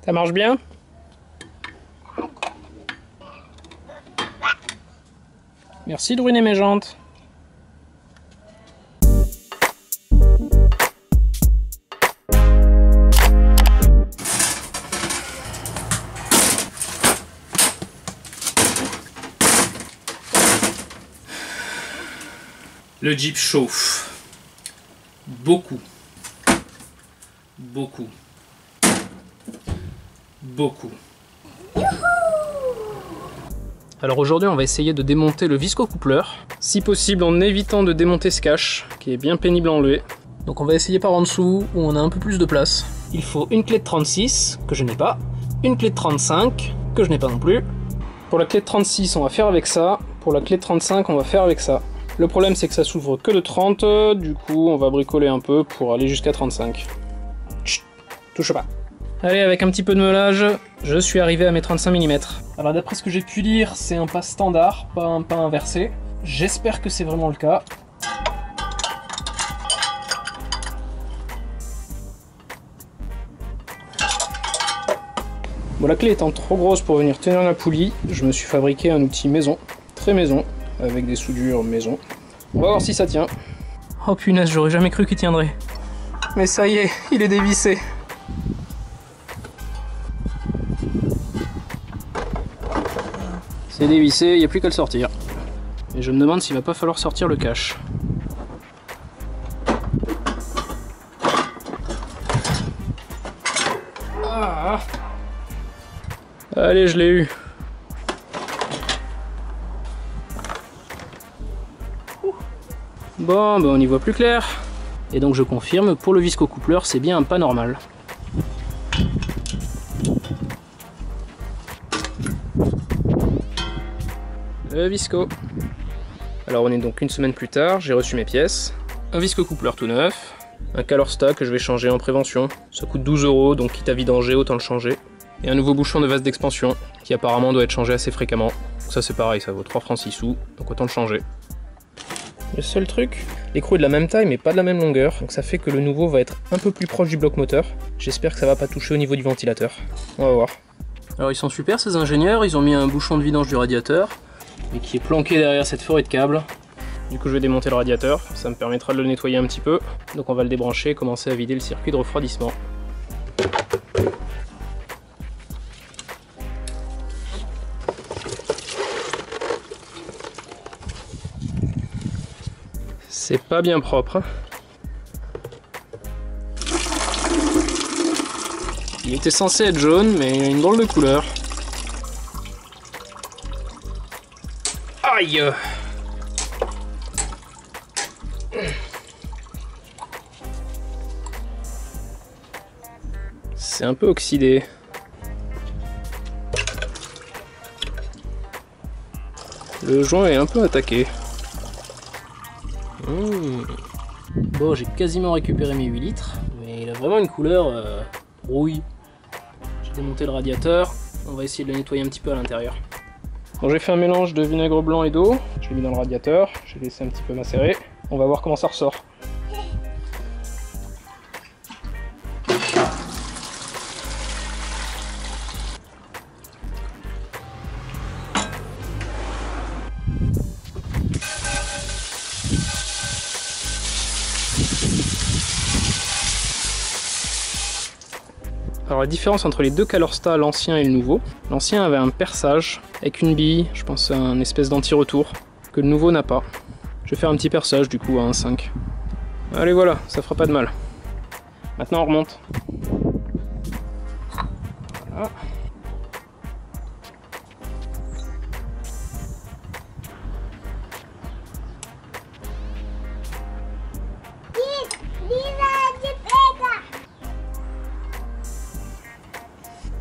Ça marche bien? Merci de ruiner mes jantes. Le Jeep chauffe. Beaucoup. Beaucoup. Beaucoup. Alors aujourd'hui on va essayer de démonter le visco-coupleur, si possible en évitant de démonter ce cache, qui est bien pénible à enlever. Donc on va essayer par en dessous, où on a un peu plus de place. Il faut une clé de 36, que je n'ai pas, une clé de 35, que je n'ai pas non plus. Pour la clé de 36 on va faire avec ça, pour la clé de 35 on va faire avec ça. Le problème c'est que ça s'ouvre que de 30, du coup on va bricoler un peu pour aller jusqu'à 35. Chut, touche pas. Allez, avec un petit peu de meulage, je suis arrivé à mes 35 mm. Alors d'après ce que j'ai pu lire, c'est un pas standard, pas un pas inversé. J'espère que c'est vraiment le cas. Bon, la clé étant trop grosse pour venir tenir la poulie, je me suis fabriqué un outil maison, très maison, avec des soudures maison. On va voir si ça tient. Oh punaise, j'aurais jamais cru qu'il tiendrait. Mais ça y est, il est dévissé. C'est dévissé, il n'y a plus qu'à le sortir. Et je me demande s'il va pas falloir sortir le cache. Ah. Allez, je l'ai eu. Bon, ben on y voit plus clair. Et donc je confirme, pour le visco-coupleur, c'est bien un pas normal. Le visco. Alors on est donc une semaine plus tard, j'ai reçu mes pièces. Un visco-coupleur tout neuf. Un Calorsta que je vais changer en prévention. Ça coûte 12 €, donc quitte à vidanger, autant le changer. Et un nouveau bouchon de vase d'expansion, qui apparemment doit être changé assez fréquemment. Ça c'est pareil, ça vaut 3 francs 6 sous, donc autant le changer. Le seul truc, l'écrou est de la même taille mais pas de la même longueur, donc ça fait que le nouveau va être un peu plus proche du bloc moteur. J'espère que ça va pas toucher au niveau du ventilateur. On va voir. Alors ils sont super ces ingénieurs, ils ont mis un bouchon de vidange du radiateur, mais qui est planqué derrière cette forêt de câbles. Du coup je vais démonter le radiateur, ça me permettra de le nettoyer un petit peu. Donc on va le débrancher et commencer à vider le circuit de refroidissement. C'est pas bien propre. Il était censé être jaune, mais il a une drôle de couleur. Aïe! C'est un peu oxydé. Le joint est un peu attaqué. Bon, j'ai quasiment récupéré mes 8 litres, mais il a vraiment une couleur rouille. J'ai démonté le radiateur, on va essayer de le nettoyer un petit peu à l'intérieur. Bon, j'ai fait un mélange de vinaigre blanc et d'eau, je l'ai mis dans le radiateur, j'ai laissé un petit peu macérer. On va voir comment ça ressort. Alors la différence entre les deux Calorsta, l'ancien et le nouveau, l'ancien avait un perçage avec une bille, je pense un espèce d'anti-retour, que le nouveau n'a pas. Je vais faire un petit perçage du coup à 1,5. Allez voilà, ça fera pas de mal. Maintenant on remonte. Voilà.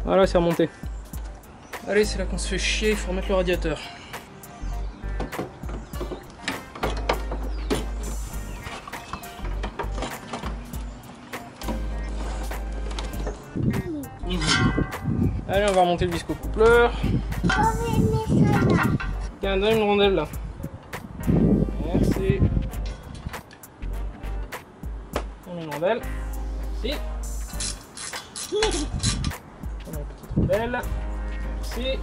Voilà, c'est remonté. Allez, c'est là qu'on se fait chier, il faut remettre le radiateur. Allez, on va remonter le visco-coupleur. Tiens, donne une rondelle là. Merci. Donne une rondelle. Merci. On va belle. Merci.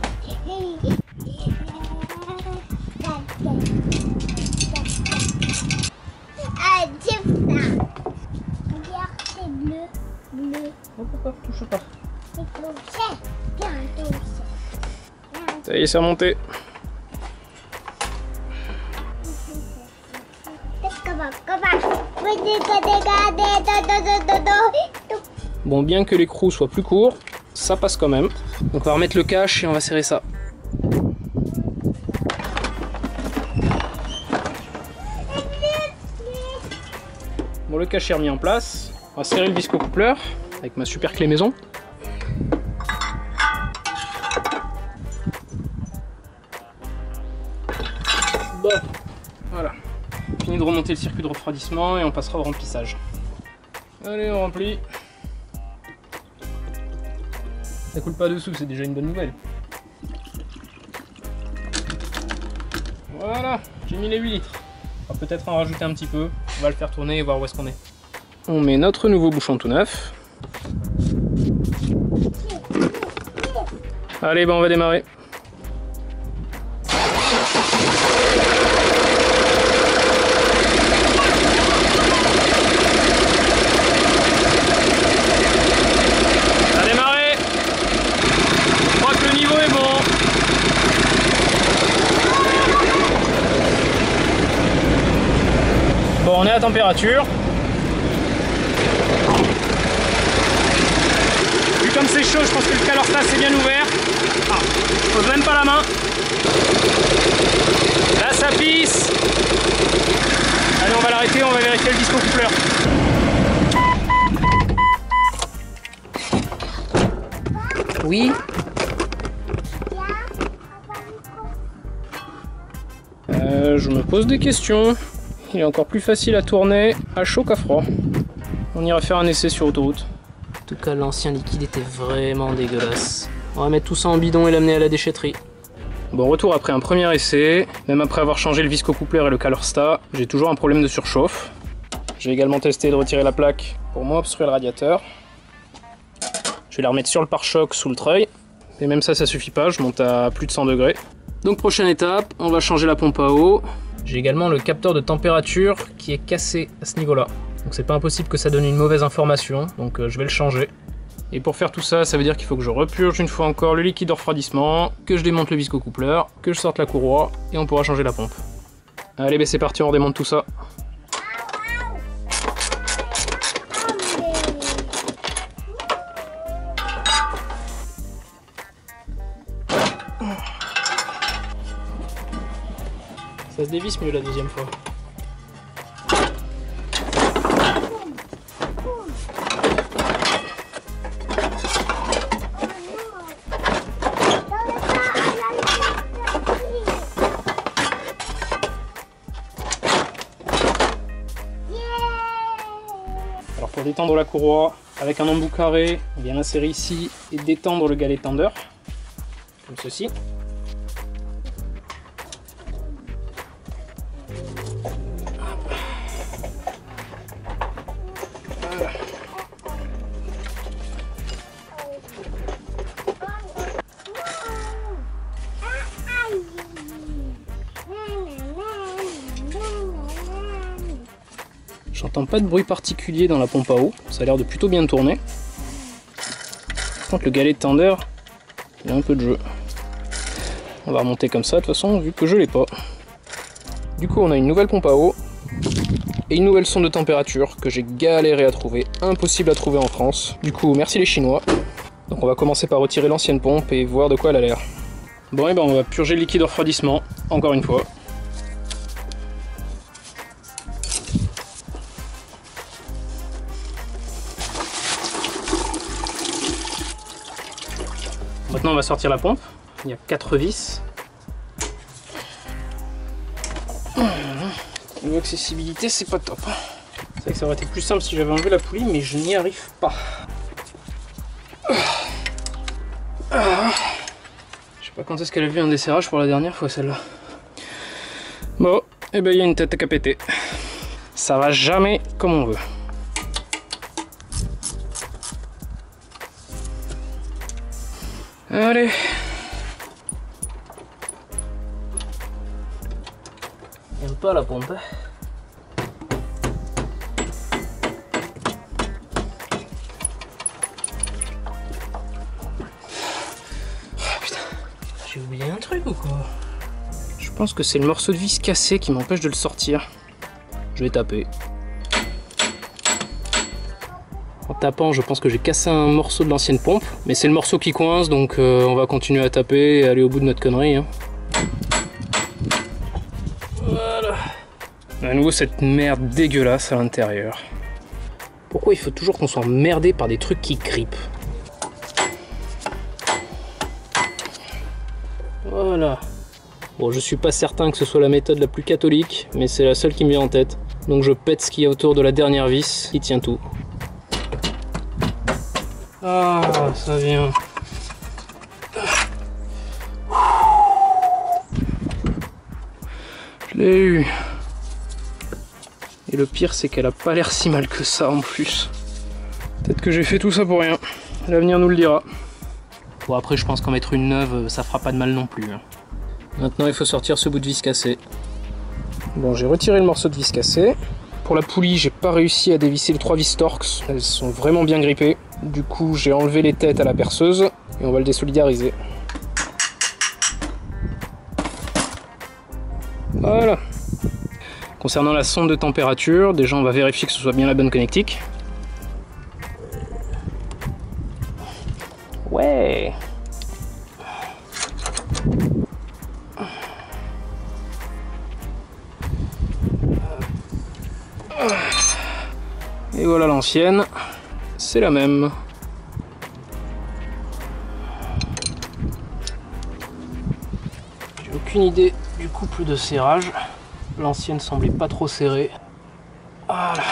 Oh, papa, touche pas. Ça y est, c'est remonté. Bon, bien que l'écrou soit plus court, ça passe quand même. Donc on va remettre le cache et on va serrer ça. Bon, le cache est remis en place. On va serrer le viscocoupleur avec ma super clé maison. Bon, voilà. Fini de remonter le circuit de refroidissement et on passera au remplissage. Allez, on remplit. Ça coule pas dessous, c'est déjà une bonne nouvelle. Voilà, j'ai mis les 8 litres. On va peut-être en rajouter un petit peu. On va le faire tourner et voir où est-ce qu'on est. On met notre nouveau bouchon tout neuf. Allez, on va démarrer. On est à température. Vu comme c'est chaud, je pense que le calorsta c'est bien ouvert. Ah, je pose même pas la main. Là ça pisse. Allez, on va l'arrêter, on va vérifier le viscocoupleur. Oui. Je me pose des questions. Il est encore plus facile à tourner à chaud qu'à froid. On ira faire un essai sur autoroute. En tout cas, l'ancien liquide était vraiment dégueulasse. On va mettre tout ça en bidon et l'amener à la déchetterie. Bon, retour après un premier essai. Même après avoir changé le viscocoupleur et le calorsta, j'ai toujours un problème de surchauffe. J'ai également testé de retirer la plaque pour moins obstruer le radiateur. Je vais la remettre sur le pare-choc sous le treuil. Et même ça suffit pas, je monte à plus de 100 degrés. Donc prochaine étape, on va changer la pompe à eau. J'ai également le capteur de température qui est cassé à ce niveau-là. Donc c'est pas impossible que ça donne une mauvaise information, donc je vais le changer. Et pour faire tout ça, ça veut dire qu'il faut que je repurge une fois encore le liquide de refroidissement, que je démonte le viscocoupleur, que je sorte la courroie, et on pourra changer la pompe. Allez, c'est parti, on redémonte tout ça. Ça se dévisse mieux la deuxième fois. Alors pour détendre la courroie, avec un embout carré, on vient l'insérer ici et détendre le galet tendeur, comme ceci. J'entends pas de bruit particulier dans la pompe à eau, ça a l'air de plutôt bien tourner. Par contre le galet de tendeur, il a un peu de jeu. On va remonter comme ça de toute façon vu que je l'ai pas. Du coup on a une nouvelle pompe à eau et une nouvelle sonde de température que j'ai galéré à trouver, impossible à trouver en France. Du coup merci les Chinois. Donc on va commencer par retirer l'ancienne pompe et voir de quoi elle a l'air. Bon et ben on va purger le liquide de refroidissement, encore une fois. Maintenant on va sortir la pompe, il y a 4 vis. Niveau accessibilité c'est pas top. C'est vrai que ça aurait été plus simple si j'avais enlevé la poulie mais je n'y arrive pas. Je sais pas quand est-ce qu'elle a vu un desserrage pour la dernière fois celle-là. Bon, et ben il y a une tête à péter. Ça va jamais comme on veut. Allez. J'aime pas la pompe. J'ai oublié un truc ou quoi? Je pense que c'est le morceau de vis cassé qui m'empêche de le sortir. Je vais taper. En tapant, je pense que j'ai cassé un morceau de l'ancienne pompe. Mais c'est le morceau qui coince, donc on va continuer à taper et aller au bout de notre connerie. Hein. Voilà. À nouveau cette merde dégueulasse à l'intérieur. Pourquoi il faut toujours qu'on soit emmerdé par des trucs qui grippent? Voilà. Bon, je suis pas certain que ce soit la méthode la plus catholique, mais c'est la seule qui me vient en tête. Donc je pète ce qu'il y a autour de la dernière vis, qui tient tout. Ah, ça vient. Je l'ai eu. Et le pire, c'est qu'elle a pas l'air si mal que ça en plus. Peut-être que j'ai fait tout ça pour rien. L'avenir nous le dira. Bon, après, je pense qu'en mettre une neuve, ça fera pas de mal non plus. Maintenant, il faut sortir ce bout de vis cassé. Bon, j'ai retiré le morceau de vis cassé. Pour la poulie, j'ai pas réussi à dévisser les 3 vis Torx. Elles sont vraiment bien grippées. Du coup, j'ai enlevé les têtes à la perceuse et on va le désolidariser. Voilà. Concernant la sonde de température, déjà on va vérifier que ce soit bien la bonne connectique. Ouais. Et voilà l'ancienne, c'est la même. J'ai aucune idée du couple de serrage. L'ancienne semblait pas trop serrée. Voilà.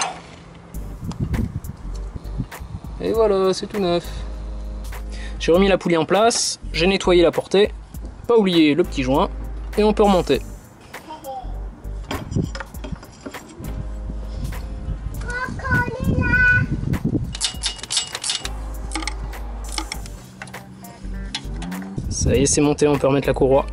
Et voilà, c'est tout neuf. J'ai remis la poulie en place, j'ai nettoyé la portée, pas oublier le petit joint, et on peut remonter. Ça y est, c'est monté, on peut remettre la courroie.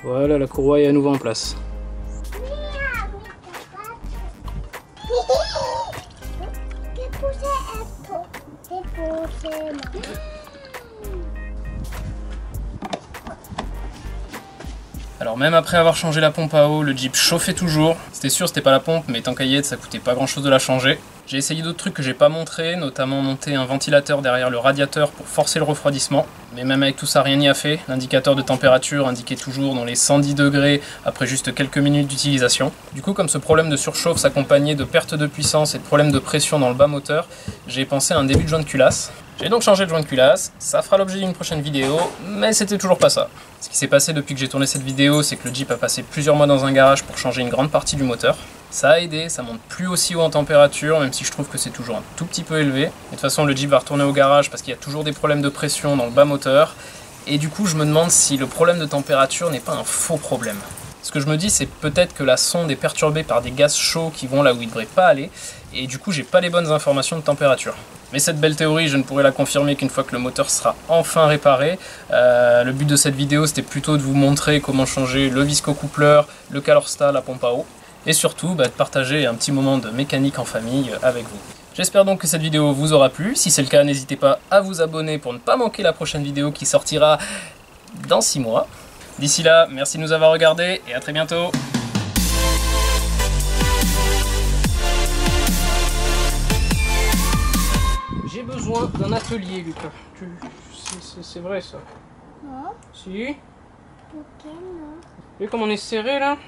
Voilà, la courroie est à nouveau en place. Alors même après avoir changé la pompe à eau, le Jeep chauffait toujours. C'était sûr, c'était pas la pompe, mais tant qu'à y être, ça coûtait pas grand chose de la changer. J'ai essayé d'autres trucs que j'ai pas montré, notamment monter un ventilateur derrière le radiateur pour forcer le refroidissement. Mais même avec tout ça, rien n'y a fait. L'indicateur de température indiquait toujours dans les 110 degrés après juste quelques minutes d'utilisation. Du coup, comme ce problème de surchauffe s'accompagnait de perte de puissance et de problèmes de pression dans le bas moteur, j'ai pensé à un début de joint de culasse. J'ai donc changé de joint de culasse, ça fera l'objet d'une prochaine vidéo, mais c'était toujours pas ça. Ce qui s'est passé depuis que j'ai tourné cette vidéo, c'est que le Jeep a passé plusieurs mois dans un garage pour changer une grande partie du moteur. Ça a aidé, ça monte plus aussi haut en température, même si je trouve que c'est toujours un tout petit peu élevé. Et de toute façon, le Jeep va retourner au garage parce qu'il y a toujours des problèmes de pression dans le bas moteur. Et du coup, je me demande si le problème de température n'est pas un faux problème. Ce que je me dis, c'est peut-être que la sonde est perturbée par des gaz chauds qui vont là où ils ne devraient pas aller, et du coup, j'ai pas les bonnes informations de température. Mais cette belle théorie, je ne pourrai la confirmer qu'une fois que le moteur sera enfin réparé. Le but de cette vidéo, c'était plutôt de vous montrer comment changer le viscocoupleur, le Calorsta, la pompe à eau, et surtout de partager un petit moment de mécanique en famille avec vous. J'espère donc que cette vidéo vous aura plu. Si c'est le cas, n'hésitez pas à vous abonner pour ne pas manquer la prochaine vidéo qui sortira dans 6 mois. D'ici là, merci de nous avoir regardés et à très bientôt. J'ai besoin d'un atelier, Lucas. C'est vrai ça? Non. Si? Pourquoi non? Vous voyez comme on est serré là?